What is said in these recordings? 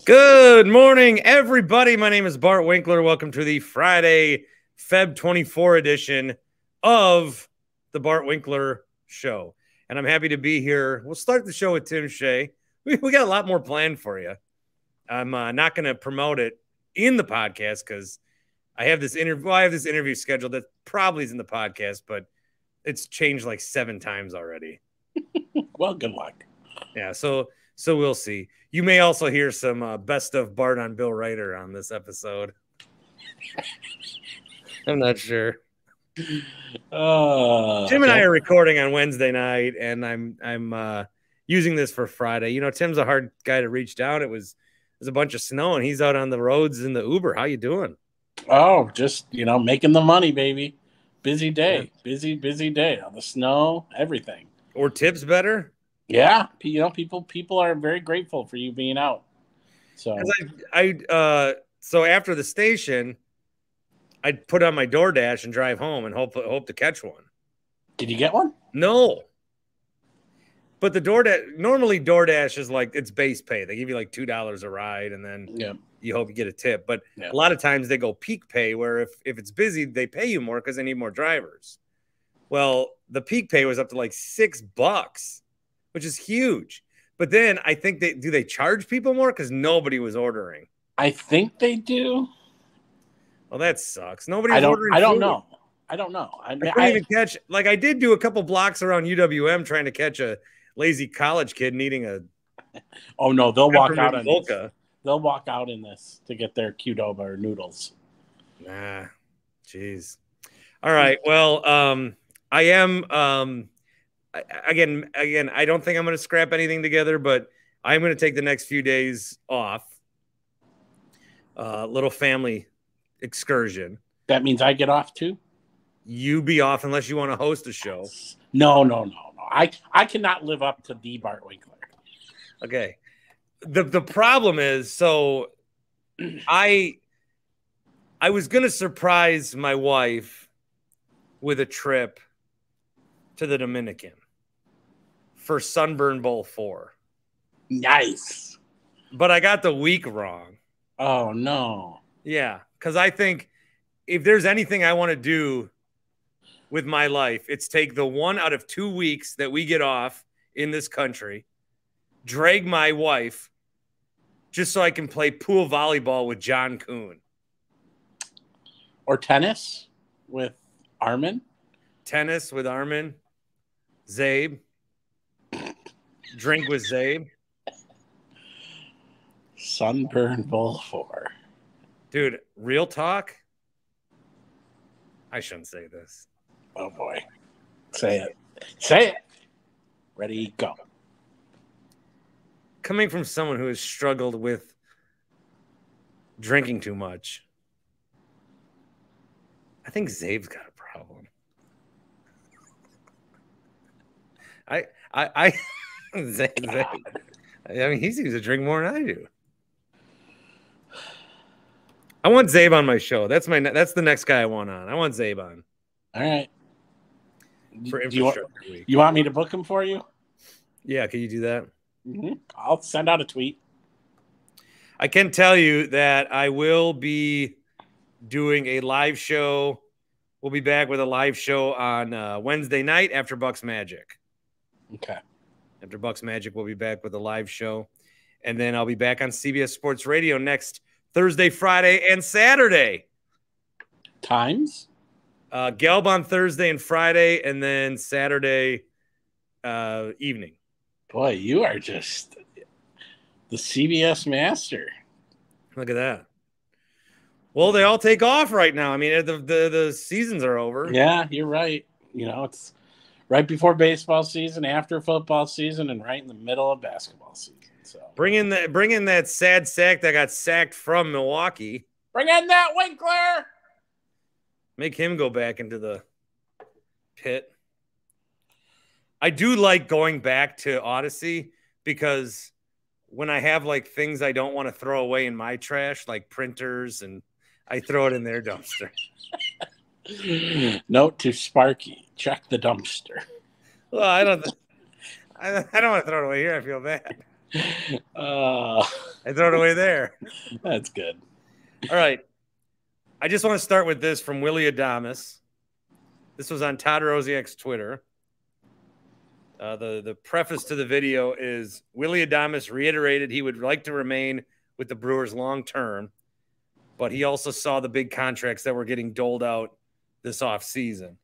Good morning, everybody. My name is Bart Winkler. Welcome to the Friday, Feb 24 edition of the Bart Winkler Show. And I'm happy to be here. We'll start the show with Tim Shea. We got a lot more planned for you. I'm not going to promote it in the podcast because I have this interview. Well, I have this interview scheduled that probably is in the podcast, but it's changed like 7 times already. Well, good luck. Yeah, so we'll see. You may also hear some best of Bart on Bill Ryder on this episode. I'm not sure. Jim and I are recording on Wednesday night, and I'm using this for Friday. You know, Tim's a hard guy to reach down. There's a bunch of snow, and he's out on the roads in the Uber. How you doing? Oh, just making the money, baby. Busy day, busy day. On the snow, everything. Or tips better. Yeah, people are very grateful for you being out. So so after the station, I'd put on my DoorDash and drive home and hope to catch one. Did you get one? No. But the DoorDash is like it's base pay. They give you like $2 a ride, and then you hope you get a tip. But a lot of times they go peak pay, where if it's busy, they pay you more because they need more drivers. Well, the peak pay was up to like $6. Which is huge. But then I think they charge people more because nobody was ordering. I think they do. Well, that sucks. Nobody's ordering. I don't know. I couldn't even catch. Like I did do a couple blocks around UWM trying to catch a lazy college kid needing a. Oh no, they'll walk out on Volca. They'll walk out in this to get their Qdoba or noodles. Nah, jeez. All right. Well, I am. Again, I don't think I'm going to scrap anything together, but I'm going to take the next few days off. Little family excursion. That means I get off too? You be off unless you want to host a show. No. I cannot live up to the Bart Winkler. Okay. The problem is, so I was going to surprise my wife with a trip to the Dominican for Sunburn Bowl 4. Nice. But I got the week wrong. Oh, no. Yeah, because I think if there's anything I want to do with my life, it's take the 1 out of 2 weeks that we get off in this country, drag my wife just so I can play pool volleyball with John Kuhn. Or tennis with Armin. Tennis with Armin. Zabe. Drink with Zabe. Sunburn Bowl 4. Dude, real talk? I shouldn't say this. Oh, boy. Say it. Ready, go. Coming from someone who has struggled with drinking too much, I think Zabe's got a problem. Zabe. I mean, he seems to drink more than I do. I want Zabe on my show. That's the next guy I want on. I want Zabe on. All right. For infrastructure week. You want me to book him for you? Yeah, can you do that? Mm-hmm. I'll send out a tweet. I can tell you that I will be doing a live show. We'll be back with a live show on Wednesday night after Bucks Magic. Okay. After Bucks Magic, we'll be back with a live show. And then I'll be back on CBS Sports Radio next Thursday, Friday, and Saturday. Times? Gelb on Thursday and Friday, and then Saturday evening. Boy, you are just the CBS master. Look at that. Well, they all take off right now. I mean, the seasons are over. Yeah, you're right. It's right before baseball season, after football season, and right in the middle of basketball season. So bring in that sad sack that got sacked from Milwaukee. Bring in that Winkler. Make him go back into the pit. I do like going back to Odyssey because when I have like things I don't want to throw away in my trash, like printers, and I throw it in their dumpster. Note to Sparky: check the dumpster. Well, I don't want to throw it away here. I feel bad. I I throw it away there. That's good. All right. I just want to start with this from Willie Adamas. This was on Todd Rosiak's Twitter. The preface to the video is Willie Adamas reiterated he would like to remain with the Brewers long term, but he also saw the big contracts that were getting doled out this offseason.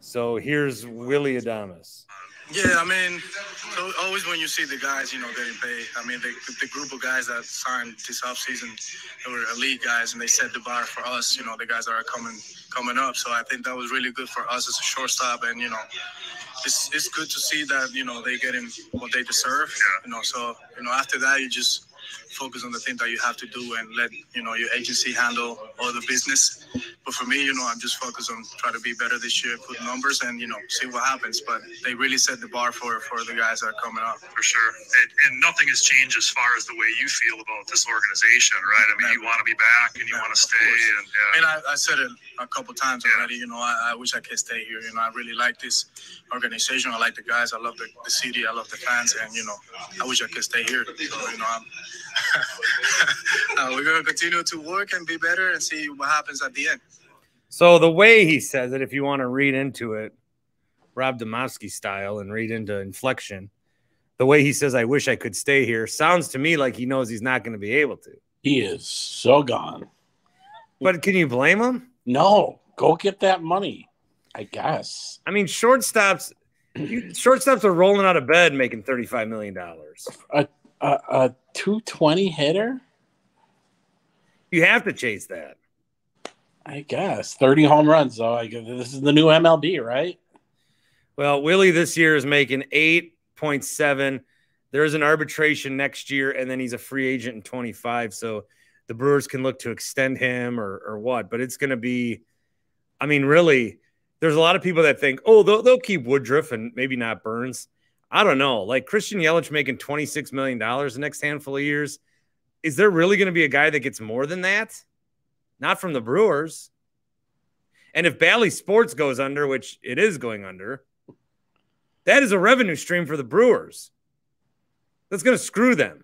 So here's Willie Adamas. Yeah, I mean, so always when you see the guys, getting paid, I mean, the group of guys that signed this offseason, they were elite guys, and they set the bar for us, the guys that are coming up. So I think that was really good for us as a shortstop, and, it's good to see that, they getting what they deserve, So, after that, you just focus on the thing that you have to do and let, your agency handle all the business. But for me, I'm just focused on trying to be better this year, put numbers and, see what happens. But they really set the bar for the guys that are coming up. For sure. And nothing has changed as far as the way you feel about this organization, right? I mean, you want to be back and you want to stay. And, I mean, I said it a couple times already. I wish I could stay here. I really like this organization. I like the guys. I love the city. I love the fans. And, I wish I could stay here. So, we're going to continue to work and be better and see what happens at the end. So the way he says it, if you want to read into it, Rob Domofsky style and read into inflection, the way he says, I wish I could stay here, sounds to me like he knows he's not going to be able to. He is so gone. But can you blame him? No. Go get that money, I guess. I mean, shortstops are rolling out of bed making $35 million. A 220 hitter? You have to chase that. I guess 30 home runs. So this is the new MLB, right? Well, Willie this year is making 8.7. There's an arbitration next year, and then he's a free agent in 25. So the Brewers can look to extend him or what. But it's going to be, I mean, really, there's a lot of people that think, oh, they'll keep Woodruff and maybe not Burns. I don't know. Like Christian Yelich making $26 million the next handful of years. Is there really going to be a guy that gets more than that? Not from the Brewers. And if Bally Sports goes under, which it is going under, that is a revenue stream for the Brewers. That's going to screw them.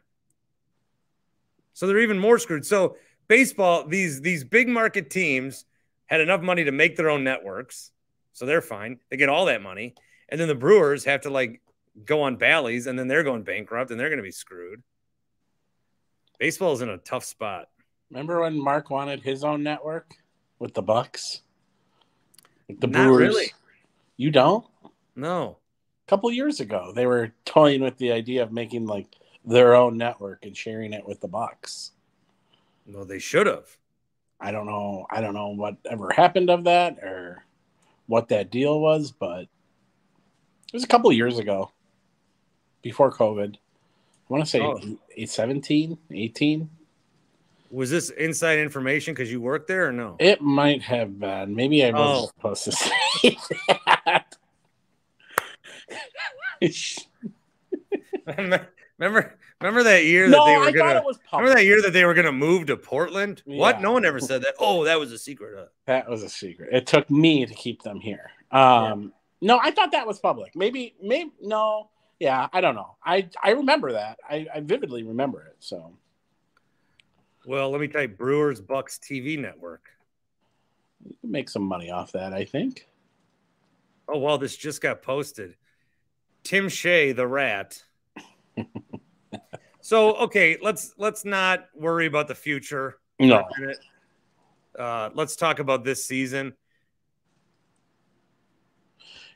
So they're even more screwed. So baseball, these big market teams had enough money to make their own networks. So they're fine. They get all that money. And then the Brewers have to go on Bally's, and then they're going bankrupt and they're going to be screwed. Baseball is in a tough spot. Remember when Mark wanted his own network with the Bucks? The Not Brewers. really. You don't? No. A couple of years ago, they were toying with the idea of making their own network and sharing it with the Bucks. No, they should have. I don't know what ever happened of that or what that deal was, but it was a couple of years ago, before COVID. I want to say 17, 18. Was this inside information because you worked there or no? It might have been. Maybe I wasn't supposed to say that. Remember that year that they were gonna? Remember that year that they were gonna move to Portland? Yeah. What? No one ever said that. Oh, that was a secret. That was a secret. It took me to keep them here. No, I thought that was public. Maybe no. Yeah, I don't know. I remember that. I vividly remember it. So. Well, let me type Brewers Bucks TV network. You can make some money off that, I think. Oh, well, this just got posted. Tim Shea, the rat. So, okay, let's not worry about the future. No. Let's talk about this season.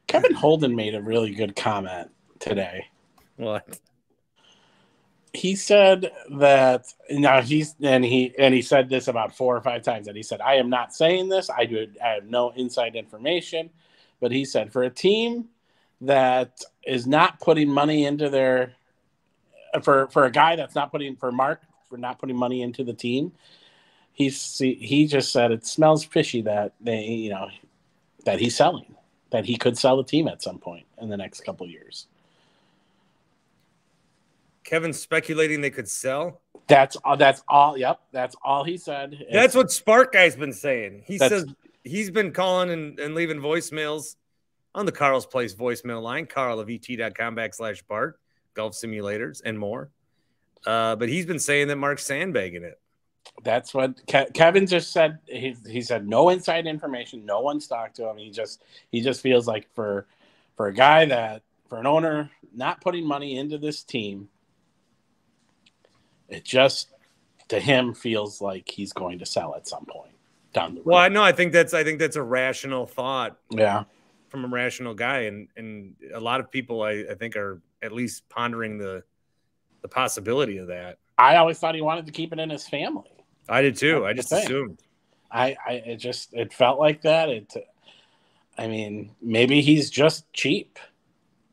Kevin Holden made a really good comment today. What? He said that he said this about 4 or 5 times, and he said, I am not saying this. I have no inside information, but he said for a team that is not putting money into their for a guy that's not putting for not putting money into the team, he just said it smells fishy that that he's selling, that he could sell the team at some point in the next couple of years. Kevin's speculating they could sell? That's all. Yep, that's all he said. That's what Spark Guy's been saying. He says he's been calling and leaving voicemails on the Carl's Place voicemail line, carl of et.com/Bart, golf simulators, and more. But he's been saying that Mark's sandbagging it. That's what Kevin just said. He said no inside information. No one's talked to him. He just feels like for a guy for an owner not putting money into this team, it just to him feels like he's going to sell at some point down the road. Well, I think that's a rational thought. Yeah. From a rational guy, and a lot of people I think are at least pondering the possibility of that. I always thought he wanted to keep it in his family. I did too. I just assumed. It felt like that. I mean, maybe he's just cheap,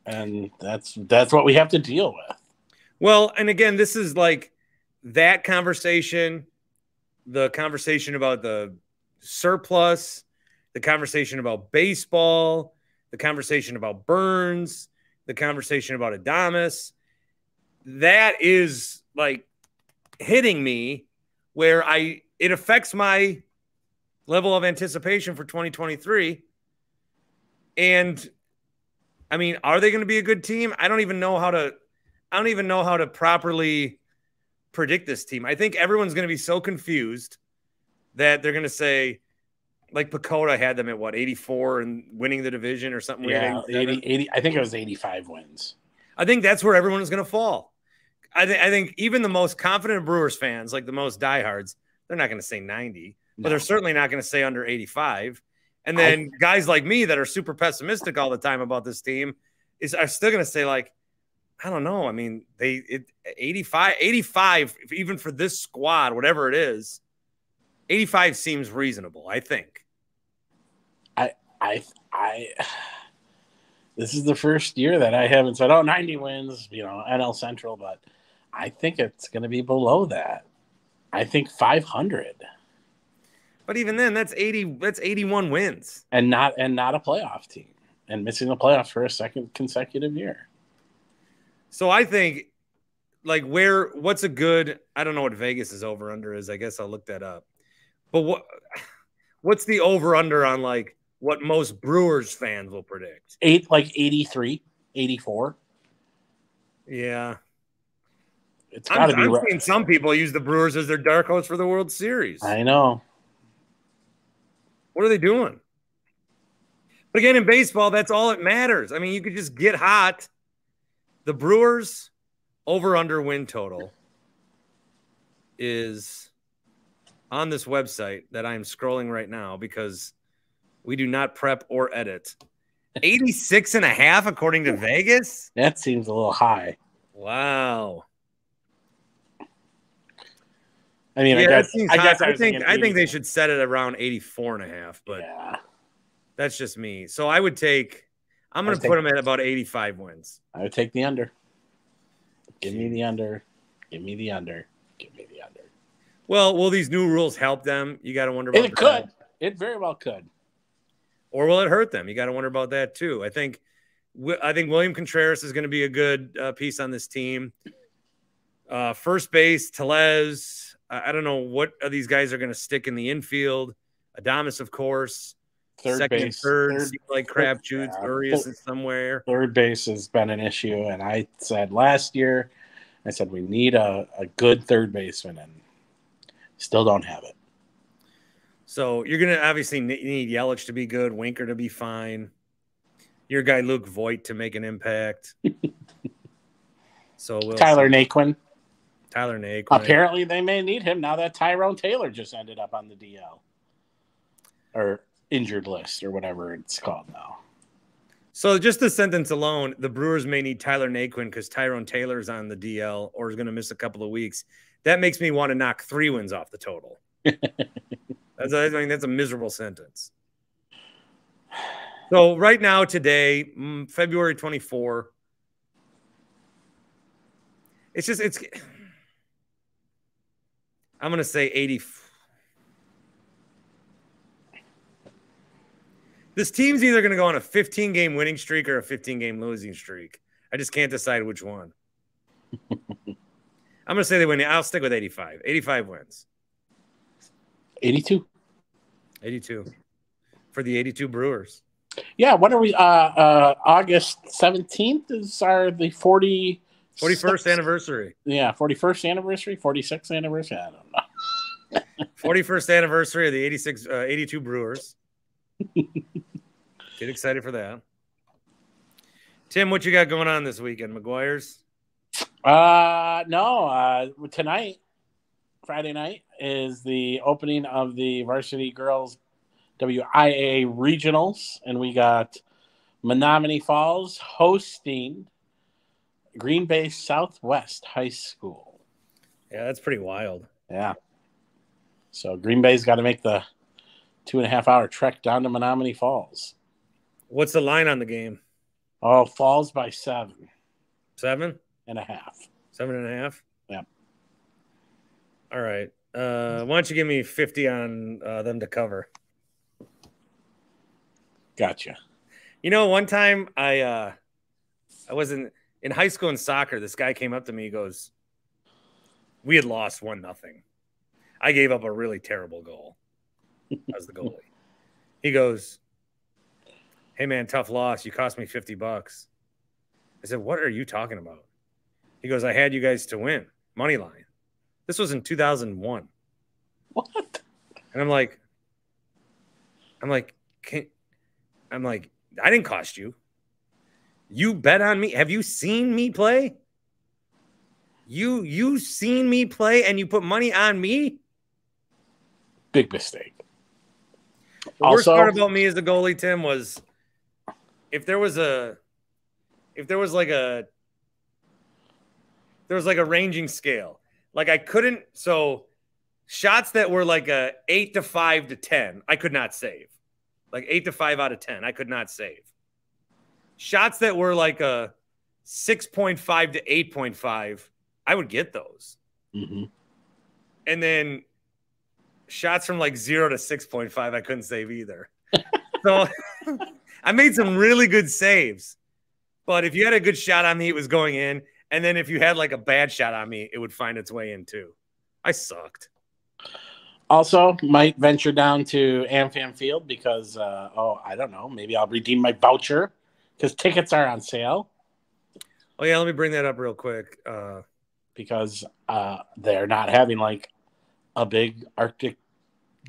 and that's what we have to deal with. Well, and again, this is like that conversation, the conversation about the surplus, the conversation about baseball, the conversation about Burns, the conversation about Adames. That is like hitting me where it affects my level of anticipation for 2023. And I mean, are they going to be a good team? I don't even know how to properly predict this team. I think everyone's going to be so confused that they're going to say, like Pacoda had them at what, 84 and winning the division or something. Yeah, 80, I think it was 85 wins. I think that's where everyone is going to fall. I think even the most confident Brewers fans, like the most diehards, they're not going to say 90, but they're certainly not going to say under 85. And then guys like me that are super pessimistic all the time about this team are still going to say, like, I don't know. I mean, 85, even for this squad, whatever it is, 85 seems reasonable, I think. This is the first year that I haven't said, 90 wins, NL Central, but I think it's going to be below that. I think 500. But even then, that's 81 wins. And not a playoff team, and missing the playoffs for a second consecutive year. So I think, like, what's a good, I don't know what Vegas' over-under is. I guess I'll look that up. But what's the over-under on, like, what most Brewers fans will predict? 83, 84. Yeah. It's got to be. I'm seeing some people use the Brewers as their dark horse for the World Series. I know. What are they doing? But again, in baseball, that's all that matters. I mean, you could just get hot. The Brewers over-under win total is on this website that I'm scrolling right now because we do not prep or edit. 86.5 according to Vegas? That seems a little high. Wow. I mean, yeah, I think they should set it around 84.5, but yeah, that's just me. So I'm going to put them at about 85 wins. I would take the under. Give me the under. Give me the under. Give me the under. Well, will these new rules help them? You got to wonder about it. Could. It very well could. Or will it hurt them? You got to wonder about that too. I think William Contreras is going to be a good piece on this team. First base, Tellez. I don't know what of these guys are going to stick in the infield. Adames, of course. Second and third like crapshoots. Urias is somewhere. Third base has been an issue, and I said last year, we need a good third baseman, and still don't have it. So you're going to obviously need Yelich to be good, Winker to be fine, your guy Luke Voit to make an impact. So Tyler Naquin. Apparently, they may need him now that Tyrone Taylor just ended up on the DL or injured list or whatever it's called now. So just the sentence alone, the Brewers may need Tyler Naquin because Tyrone Taylor's on the DL or is going to miss a couple of weeks. That makes me want to knock 3 wins off the total. That's a miserable sentence. So right now, today, February 24, I'm going to say 80. This team's either going to go on a 15-game winning streak or a 15-game losing streak. I just can't decide which one. I'm going to say they win. I'll stick with 85. 85 wins. 82. 82 for the 82 Brewers. Yeah, what are we? August 17th is the 40 41st anniversary. Yeah, 41st anniversary, 46th anniversary. I don't know. 41st anniversary of the 82 Brewers. Get excited for that. Tim, what you got going on this weekend? McGuire's? No. Tonight, Friday night, is the opening of the Varsity Girls WIAA Regionals, and we got Menominee Falls hosting Green Bay Southwest High School. Yeah, that's pretty wild. Yeah. So Green Bay's got to make the 2.5-hour trek down to Menominee Falls. What's the line on the game? Oh, Falls by 7. 7.5. 7.5? Yeah. All right. Why don't you give me 50 on them to cover? Gotcha. You know, one time I was in high school in soccer. This guy came up to me. He goes, we had lost 1-0. I gave up a really terrible goal. I was the goalie. He goes, hey, man, tough loss. You cost me $50. I said, what are you talking about? He goes, I had you guys to win. Money line. This was in 2001. What? And I'm like, I didn't cost you. You bet on me. Have you seen me play? You seen me play and you put money on me? Big mistake. The worst part about me as the goalie, Tim, was if there was like a ranging scale. Like I couldn't, so shots that were like a 8 to 5 to 10, I could not save. Like 8 to 5 out of 10, I could not save. Shots that were like a 6.5 to 8.5, I would get those. Mm-hmm. And then shots from like 0 to 6.5, I couldn't save either. So I made some really good saves. But if you had a good shot on me, it was going in. And then if you had like a bad shot on me, it would find its way in too. I sucked. Also, might venture down to AmFam Field because, I don't know, maybe I'll redeem my voucher because tickets are on sale. Oh, yeah, let me bring that up real quick. Because they're not having like a big Arctic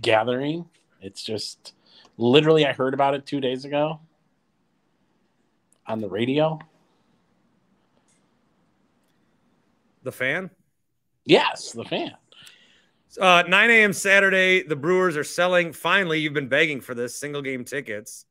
gathering. It's just literally, I heard about it 2 days ago on the radio. The Fan? Yes, the Fan. 9 a.m. Saturday, the Brewers are selling, finally, you've been begging for this, single game tickets.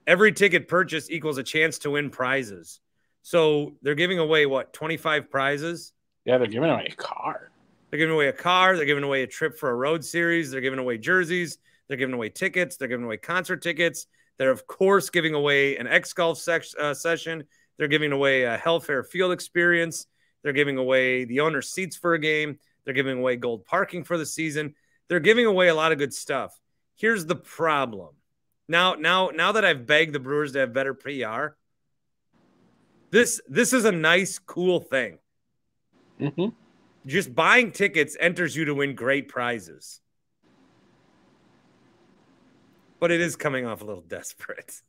Every ticket purchase equals a chance to win prizes. So they're giving away, 25 prizes? Yeah, they're giving away a car. They're giving away a car. They're giving away a trip for a road series. They're giving away jerseys. They're giving away tickets. They're giving away concert tickets. They're, of course, giving away an X-Golf session. They're giving away a Hellfair Field experience. They're giving away the owner's seats for a game. They're giving away gold parking for the season. They're giving away a lot of good stuff. Here's the problem. Now that I've begged the Brewers to have better PR, this is a nice, cool thing. Mm-hmm. Just buying tickets enters you to win great prizes. But it is coming off a little desperate.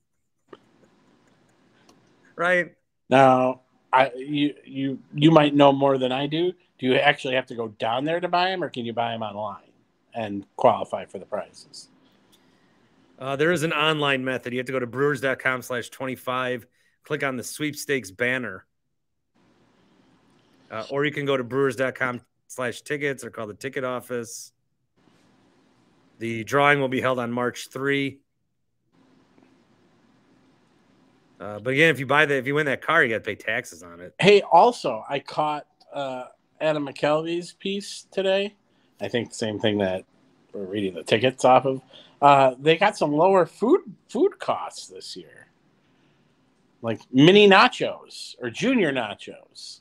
Right? Now, you might know more than I do. Do you actually have to go down there to buy them, or can you buy them online and qualify for the prizes? There is an online method. You have to go to brewers.com/25, click on the sweepstakes banner. Or you can go to brewers.com/tickets or call the ticket office. The drawing will be held on March 3. But again, if you win that car, you got to pay taxes on it. Hey, also, I caught Adam McKelvey's piece today. I think the same thing that we're reading the tickets off of. They got some lower food costs this year, like mini nachos or junior nachos,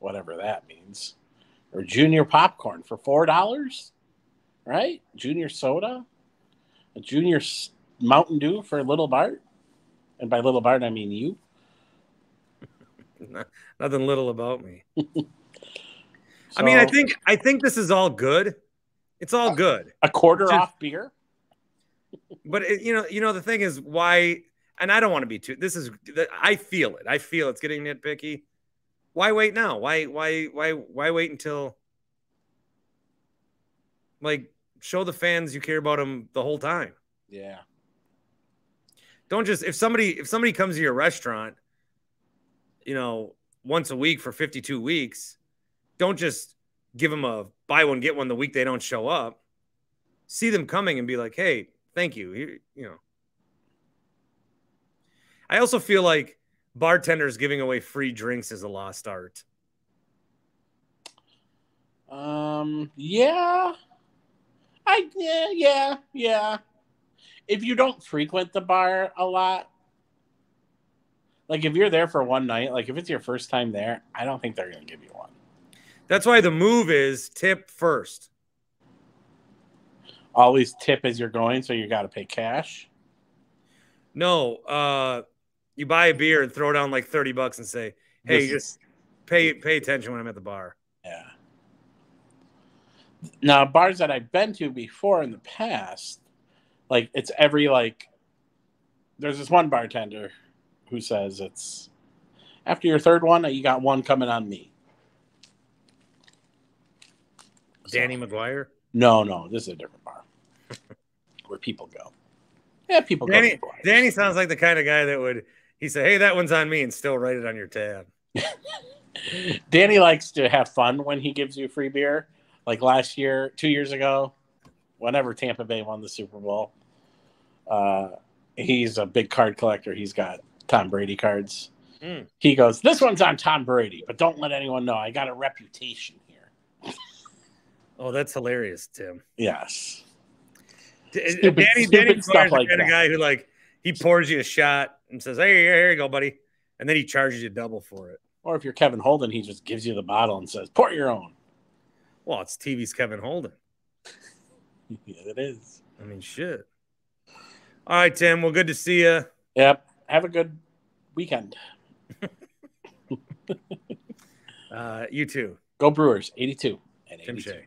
whatever that means, or junior popcorn for $4, right? Junior soda, a junior Mountain Dew for Little Bart, and by Little Bart I mean you. Nothing little about me. So, I mean, I think this is all good. It's all good. A quarter off beer. But the thing is why, and I don't want to be too. I feel it. I feel it's getting nitpicky. why wait now? Why wait until, like, show the fans you care about them the whole time. Yeah. Don't just, if somebody comes to your restaurant, you know, once a week for 52 weeks, don't just give them a buy one, get one the week they don't show up. See them coming and be like, hey, thank you. You know, I also feel like bartenders giving away free drinks is a lost art. Yeah. Yeah. If you don't frequent the bar a lot, like if you're there for one night, like if it's your first time there, I don't think they're going to give you one. That's why the move is tip first. Always tip as you're going, so you got to pay cash. No, you buy a beer and throw down like $30 and say, hey, just pay attention when I'm at the bar. Yeah. Now, bars that I've been to before in the past, like it's every, like, there's this one bartender who says it's after your third one, you got one coming on me. Danny McGuire? No, this is a different bar where people go. Yeah, people go. Danny sounds like the kind of guy that would, he said, hey, that one's on me, and still write it on your tab. Danny likes to have fun when he gives you free beer. Like last year, 2 years ago, whenever Tampa Bay won the Super Bowl, he's a big card collector. He's got Tom Brady cards. He goes, this one's on Tom Brady, but don't let anyone know. I got a reputation here. Oh, that's hilarious, Tim. Yes. Danny stuff like the kind that. of guy who, like, he pours you a shot and says, hey, here you go, buddy. And then he charges you double for it. Or if you're Kevin Holden, he just gives you the bottle and says, pour your own. Well, it's TV's Kevin Holden. Yeah, it is. I mean, shit. All right, Tim. Well, good to see you. Yep. Have a good weekend. You too. Go Brewers, 82 and 82. Tim Shea.